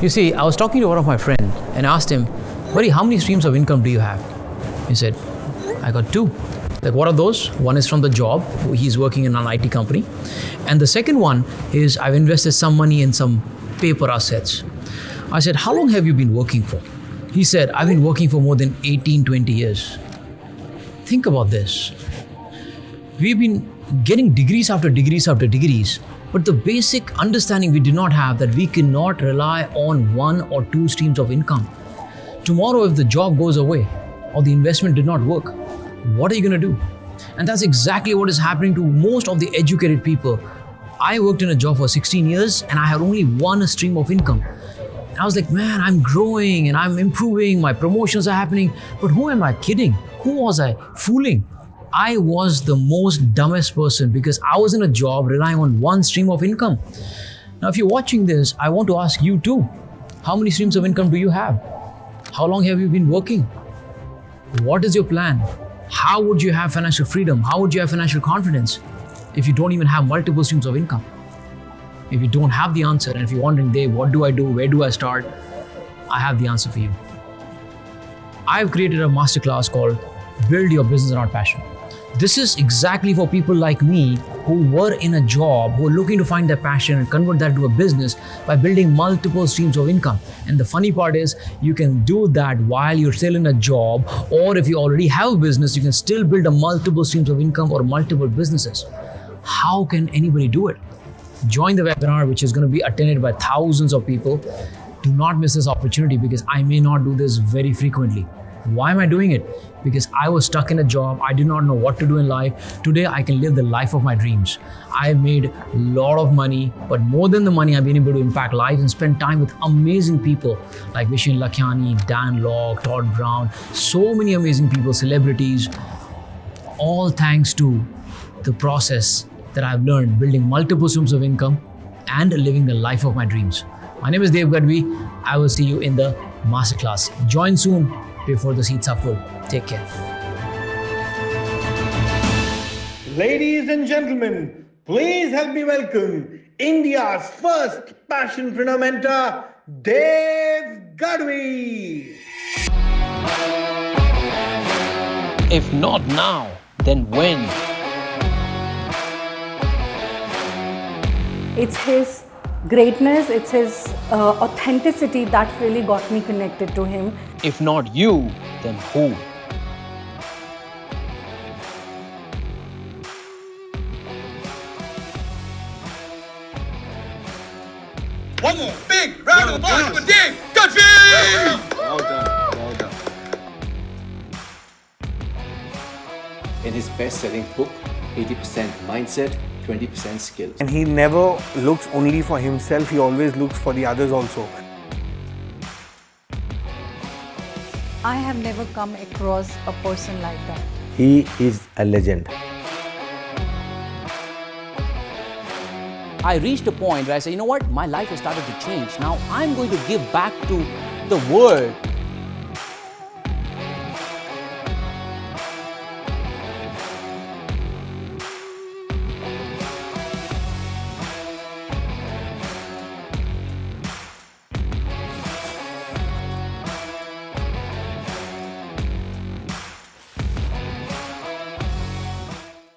You see, I was talking to one of my friends and asked him, buddy, how many streams of income do you have? He said, I got 2. Like, what are those? One is from the job. He's working in an IT company. And the second one is I've invested some money in some paper assets. I said, how long have you been working for? He said, I've been working for more than 18, 20 years. Think about this. We've been getting degrees after degrees after degrees, but the basic understanding we did not have that we cannot rely on 1 or 2 streams of income. Tomorrow, if the job goes away or the investment did not work, what are you going to do? And that's exactly what is happening to most of the educated people. I worked in a job for 16 years and I had only 1 stream of income. And I was like, man, I'm growing and I'm improving, my promotions are happening, but who am I kidding? Who was I fooling? I was the most dumbest person because I was in a job relying on 1 stream of income. Now, if you're watching this, I want to ask you too, how many streams of income do you have? How long have you been working? What is your plan? How would you have financial freedom? How would you have financial confidence if you don't even have multiple streams of income? If you don't have the answer, and if you're wondering, Dave, what do I do? Where do I start? I have the answer for you. I've created a masterclass called Build Your Business Around Passion. This is exactly for people like me who were in a job, who are looking to find their passion and convert that to a business by building multiple streams of income. And the funny part is you can do that while you're still in a job, or if you already have a business, you can still build a multiple streams of income or multiple businesses. How can anybody do it? Join the webinar, which is going to be attended by thousands of people. Do not miss this opportunity because I may not do this very frequently. Why am I doing it? Because I was stuck in a job. I did not know what to do in life. Today, I can live the life of my dreams. I've made a lot of money, but more than the money, I've been able to impact lives and spend time with amazing people like Vishen Lakhiani, Dan Locke, Todd Brown, so many amazing people, celebrities, all thanks to the process that I've learned building multiple streams of income and living the life of my dreams. My name is Dev Gadhvi. I will see you in the masterclass. Join soon before the seats are full. Take care. Ladies and gentlemen, please help me welcome India's first Passionpreneur mentor, Dev Gadhvi. If not now, then when? It's his greatness, it's his authenticity that really got me connected to him. If not you, then who? One more big round of applause for Dev Gadhvi! Well done, well done. In his best-selling book, 80% mindset, 20% skills. And he never looks only for himself, he always looks for the others also. I have never come across a person like that. He is a legend. I reached a point where I said, you know what? My life has started to change. Now I'm going to give back to the world